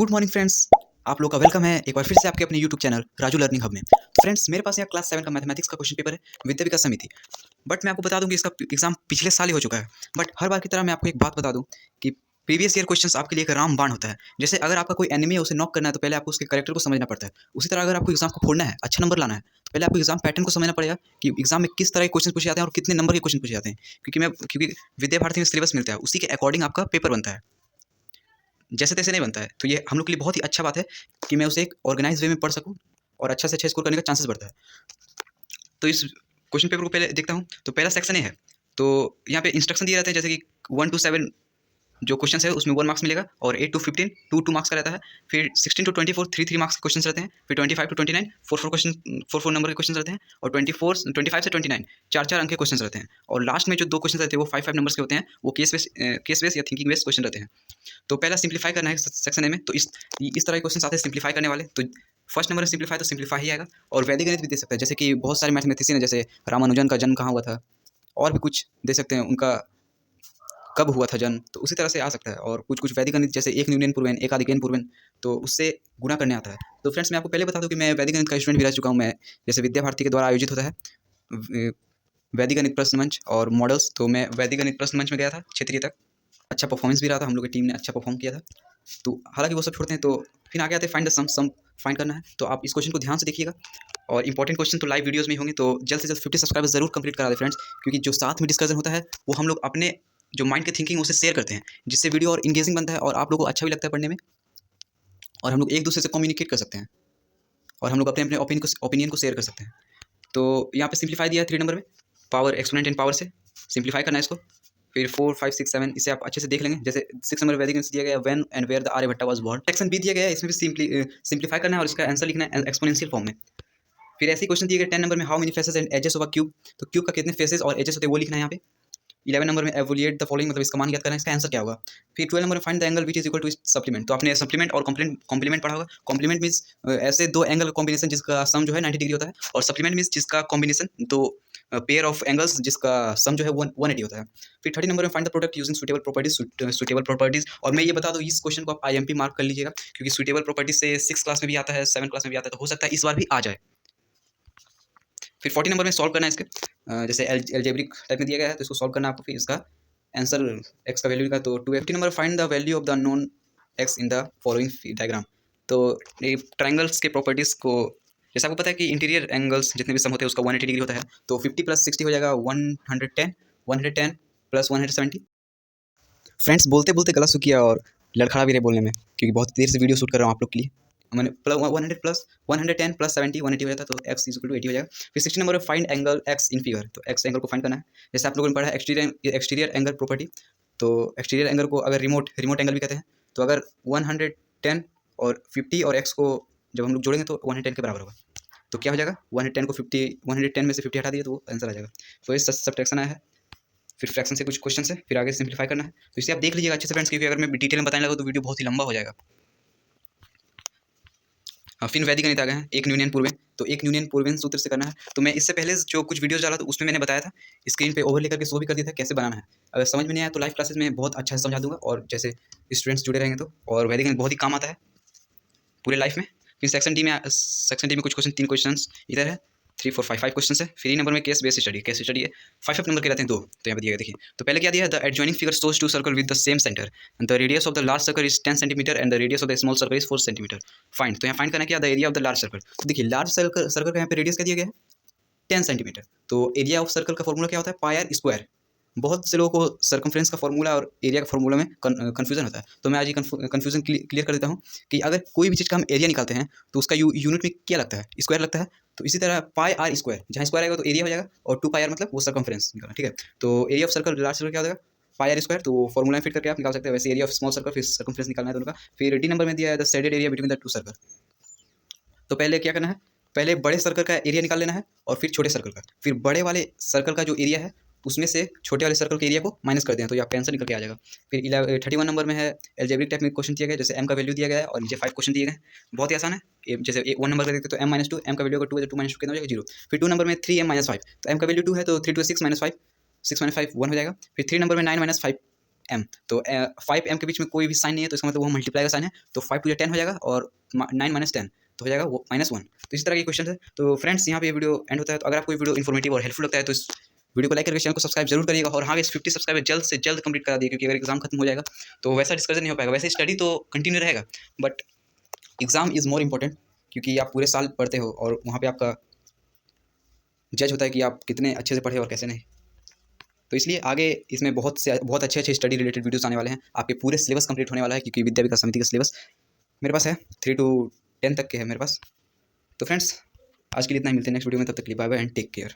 Good morning friends, आप लोग का वेलकम है एक बार फिर से आपके अपने YouTube channel Raju learning hub में। तो फ्रेंड्स, मेरे पास यहाँ क्लास 7 का मैथमेटिक्स का क्वेश्चन पेपर है, विद्या विकास समिति। बट मैं आपको बता दूं कि इसका एग्जाम पिछले साल ही हो चुका है। बट हर बार की तरह मैं आपको एक बात बता दूं कि प्रीवियस ईयर क्वेश्चंस आपके लिए एक रामबाण होता है। जैसे अगर आपका कोई एनिमी है, उसे नॉक करना है तो पहले आपको उसके कैरेक्टर को समझना पड़ता है। उसी तरह अगर आपको एग्जाम को फोड़ना है, अच्छा नंबर लाना है, तो पहले आपको एग्जाम पैटर्न को समझना पड़ेगा कि एग्जाम में किस तरह के क्वेश्चन पूछे जाते हैं और कितने नंबर के क्वेश्चन पूछे जाते हैं। क्योंकि विद्या भारती में सिलेबस मिलता है, उसी के अकॉर्डिंग आपका पेपर बनता है, जैसे तैसे नहीं बनता है। तो ये हम लोग के लिए बहुत ही अच्छा बात है कि मैं उसे एक ऑर्गेनाइज वे में पढ़ सकूँ और अच्छा से अच्छा स्कोर करने का चांसेस बढ़ता है। तो इस क्वेश्चन पेपर को पहले देखता हूँ। तो पहला सेक्शन ए है, तो यहाँ पे इंस्ट्रक्शन दिए रहते हैं, जैसे कि 1 to 7 जो क्वेश्चन है उसमें 1 मार्क्स मिलेगा, और 8 to 15 2 मार्क्स का रहता है। फिर 16 to 24 3 मार्क्स के क्वेश्चन रहते हैं। फिर 25 to 29 4 नंबर के क्वेश्चन रहते हैं। और 25 से 29 4 अंक के क्वेश्चन रहते हैं। और लास्ट में जो 2 क्वेश्चन रहते हैं वो 5 नंबर्स के होते हैं, वो केस बेस या थिंकिंग बेस क्वेश्चन रहते हैं। तो पहला सिंप्लीफाई करना है सेक्शन ए में। तो इस तरह के क्वेश्चन आते हैं सिंप्लीफाई करने वाले। तो फर्स्ट नंबर सिंप्लीफाई, तो सिंप्लीफाई ही आएगा। और वैदिक गणित भी दे सकता है, जैसे कि बहुत सारे मैथमेटिशियन है, जैसे रामानुजन का जन्म कहाँ हुआ था, और भी कुछ दे सकते हैं, उनका कब हुआ था जन्म, तो उसी तरह से आ सकता है। और कुछ वैदिक गणित जैसे एक न्यूनन पूर्वेन एक आदिकेन पूर्वेन, तो उससे गुणा करने आता है। तो फ्रेंड्स, मैं आपको पहले बता दूं कि मैं वैदिक गणित का स्टूडेंट भी रह चुका हूँ। मैं जैसे विद्या भारती के द्वारा आयोजित होता है वैदिक गणित प्रश्न मंच और मॉडल्स, तो मैं वैदिक गणित प्रश्न मंच में गया था क्षेत्रीय तक। अच्छा परफॉर्मेंस भी रहा था, हम लोग की टीम ने अच्छा परफॉर्म किया था। तो हालांकि वो सब छोड़ते हैं, तो फिर आगे आते हैं फाइंड द सम फाइंड करना है। तो आप इस क्वेश्चन को ध्यान से देखिएगा, और इंपॉर्टेंट क्वेश्चन तो लाइव वीडियोस में ही होंगे। तो जल्द से जल्द 50 सब्सक्राइबर्स जरूर कंप्लीट करा दें फ्रेंड्स, क्योंकि जो साथ में डिस्कशन होता है वो हम लोग अपने जो माइंड की थिंकिंग उसे शेयर करते हैं, जिससे वीडियो और इंगेजिंग बनता है और आप लोगों को अच्छा भी लगता है पढ़ने में, और हम लोग एक दूसरे से कम्युनिकेट कर सकते हैं, और हम लोग अपने अपने ओपिनियन को शेयर कर सकते हैं। तो यहाँ पे सिंप्लीफाई दिया है 3 नंबर में, पावर एक्सपोनेंट एंड पावर से सिंप्लीफाई करना है इसको। फिर 4 5 6 7 इसे आप अच्छे से देख लेंगे। जैसे 6 नंबर वैदिक गणित दिया गया है, when and where the Aryabhatta was born. Section B दिया गया है, इसमें भी सिंप्लीफाई करना है और इसका आंसर लिखना है एक्सपोनेंशियल फॉर्म में। फिर ऐसे ही क्वेश्चन दिए गए 10 नंबर में, how many faces and edges of a cube, तो क्यूब का कितने फेसेस और एजेस होते हैं वो लिखना है यहाँ पे। 11 नंबर में एवोलिएट द फॉलोइंग, मतलब इसका मान ज्ञात करना है, इसका आंसर क्या होगा। फिर 12 नंबर में find the angle which is equal to supplement, तो आपने सप्लीमेंट और कॉम्प्लीमेंट पढ़ा होगा। कॉम्प्लीमेंट मीन्स ऐसे दो एंगल का कॉम्बिनेशन जिसका सम जो है 90 डिग्री होता है, और सप्लीमेंट मीन्स जिसका कॉम्बिनेशन दो पेयर ऑफ एंगल्स जिसका सम जो है 180 होता है। फिर 30 नंबर में find the product using suitable properties. और मैं ये बता दूं, इस क्वेश्चन को आप IMP मार्क कर लीजिएगा, क्योंकि सुटेबल प्रॉपर्टीज से 6 क्लास में भी आता है, 7 क्लास में भी आता है, तो हो सकता है इस बार भी आ जाए। फिर 40 नंबर में सॉल्व करना है इसके, जैसे एल्जेब्रिक टाइप में दिया गया है, तो इसको सॉल्व करना है आपको। फिर इसका आंसर एक्स का वैल्यू का, तो 250 number find the value of the non x in the following diagram. तो ये ट्रायंगल्स के प्रॉपर्टीज़ को, जैसे आपको पता है कि इंटीरियर एंगल्स जितने भी सम होते हैं उसका 180 डिग्री होता है, तो 50 + 60 हो जाएगा 110, 110 + 170। फ्रेंड्स, बोलते बोलते गला सूख गया और लड़खड़ा भी रहे बोलने में, क्योंकि बहुत देर से वीडियो शूट कर रहा हूँ आप लोग के लिए। मैंने 110 + 70 180 हो जाता है, तो x = 80 हो जाएगा। फिर 60 नंबर में find angle x in figure, तो x एंगल को फाइंड करना है। जैसे आप लोगों ने पढ़ा है एक्सटीरियर एंगल प्रॉपर्टी, तो एक्सटीरियर एंगल को अगर रिमोट एंगल भी कहते हैं, तो अगर 110 और 50 और x को जब हम लोग जोड़ेंगे तो 110 के बराबर होगा। तो क्या हो जाएगा, 110 को 50, 110 में से 50 हटा दिए तो वो आंसर आ जाएगा। तो ये सब्ट्रैक्शन आया है। फिर फ्रैक्शन से कुछ क्वेश्चन है, फिर आगे सिंप्लीफाई करना है। तो इसे आप देख लीजिएगा अच्छे से फ्रेंड्स, क्योंकि अगर मैं डिटेल में बताने लगा तो वीडियो बहुत ही लंबा हो जाएगा। हाँ, फिर वैदिक गणित आ गए हैं, एक न्यूनन पूर्वेन, तो एक न्यूनन पूर्वेन सूत्र से करना है। तो मैं इससे पहले जो कुछ वीडियोस डाला था उसमें मैंने बताया था, स्क्रीन पे ओवरले करके शो भी कर दिया था कैसे बनाना है। अगर समझ में नहीं आया तो लाइव क्लासेस में बहुत अच्छा से समझा दूंगा, और जैसे स्टूडेंट्स जुड़े रहेंगे तो, और वैदिक गणित बहुत ही काम आता है पूरे लाइफ में। फिर सेक्शन डी में कुछ क्वेश्चन, 3 क्वेश्चन इधर है, 3 4 5 क्वेश्चन है। फिर नंबर में केस बेस स्टडी है, 5 नंबर के रहते हैं 2। तो यहाँ पर दिया देखिए, तो पहले क्या दिया है, the adjoining figure shows 2 circle with the same centre and the radius of the large circle is 10 centimetre and the radius of the small circle is 4 centimetre. Find, तो यहाँ फाइंड करना क्या, the area of the large circle. तो देखिए, large circle का यहाँ पे radius क्या दिया गया है, 10 सेंटीमीटर। तो एरिया ऑफ सर्कल का फॉर्मूला क्या होता है, पाई आर स्क्वायर। बहुत से लोगों को सर्कमफ्रेंस का फॉर्मूला और एरिया का फॉर्मूला में कन्फ्यूजन होता है, तो मैं आज ये कन्फ्यूजन क्लियर कर देता हूँ कि अगर कोई भी चीज़ का हम एरिया निकालते हैं तो उसका यूनिट में क्या लगता है, स्क्वायर लगता है। तो इसी तरह पाई आर स्क्वायर, जहाँ स्क्वायर आएगा तो एरिया हो जाएगा, और 2 पाई आर मतलब वो सर्कमफ्रेंस निकालना, ठीक है। तो area of circle, large circle क्या हो जाएगा, पाई आर स्क्वायर, तो फॉर्मूला फिट करके आप निकाल सकते हैं। वैसे एरिया ऑफ स्मॉल सर्कल, फिर सर्कमफ्रेंस निकालना है दोनों का। फिर डी नंबर में दिया है the shaded area between the 2 circle. तो पहले क्या करना है, पहले बड़े सर्कल का एरिया निकाल लेना है, और फिर छोटे सर्कल का। फिर बड़े वाले सर्कल का जो एरिया है उसमें से छोटे वाले सर्कल के एरिया को माइनस कर दें, तो ये आपका आंसर निकल के आ जाएगा। फिर 31 नंबर में है एल्जेब्रिक टाइप में क्वेश्चन दिया गया, जैसे m का वैल्यू दिया गया है और नीचे 5 क्वेश्चन दिए गए। बहुत ही आसान है। जैसे 1 नंबर का देखते तो m - 2, m का वैल्यू अगर 2 है तो 2 - 2 कितना हो जाएगा, 0। फिर 2 नंबर में 3m - 5, तो m का वैल्यू 2 है तो 3 × 2 = 6 - 5, 6 - 5 1 हो जाएगा। फिर 3 नंबर में 9 - 5, एम। तो 5m के बीच में कोई भी साइन नहीं है, तो इसका मतलब वो मल्टीप्लाई का साइन है। तो 5 टू 10 हो जाएगा और 9 माइनस 10 तो हो जाएगा वो -1। तो इस तरह के क्वेश्चन है। तो फ्रेंड्स यहाँ पे ये वीडियो एंड होता है। तो अगर आपको ये वीडियो इन्फॉर्मेटिव और हेल्पफुल लगता है तो इस वीडियो को लाइक करके चैनल को सब्सक्राइब जरूर करिएगा। और हाँ, इस 50 सब्सक्राइबर जल्द से जल्द कंप्लीट करा दिए, क्योंकि अगर एग्जाम खत्म हो जाएगा तो वैसा डिस्कशन नहीं हो पाएगा। वैसे स्टडी तो कंटिन्यू रहेगा, but exam is more important, क्योंकि आप पूरे साल पढ़ते हो और वहाँ पे आपका जज होता है कि आप कितने अच्छे से पढ़े और कैसे नहीं। तो इसलिए आगे इसमें बहुत अच्छे अच्छे स्टडी रिलेटेड वीडियोस आने वाले हैं। आपके पूरे सिलेबस कंप्लीट होने वाला है, क्योंकि विद्या विकास समिति का सिलेबस मेरे पास है 3 to 10 तक के है मेरे पास। तो फ्रेंड्स आज के लिए इतना ही, मिलते हैं नेक्स्ट वीडियो में। तब तक के लिए bye bye and take care.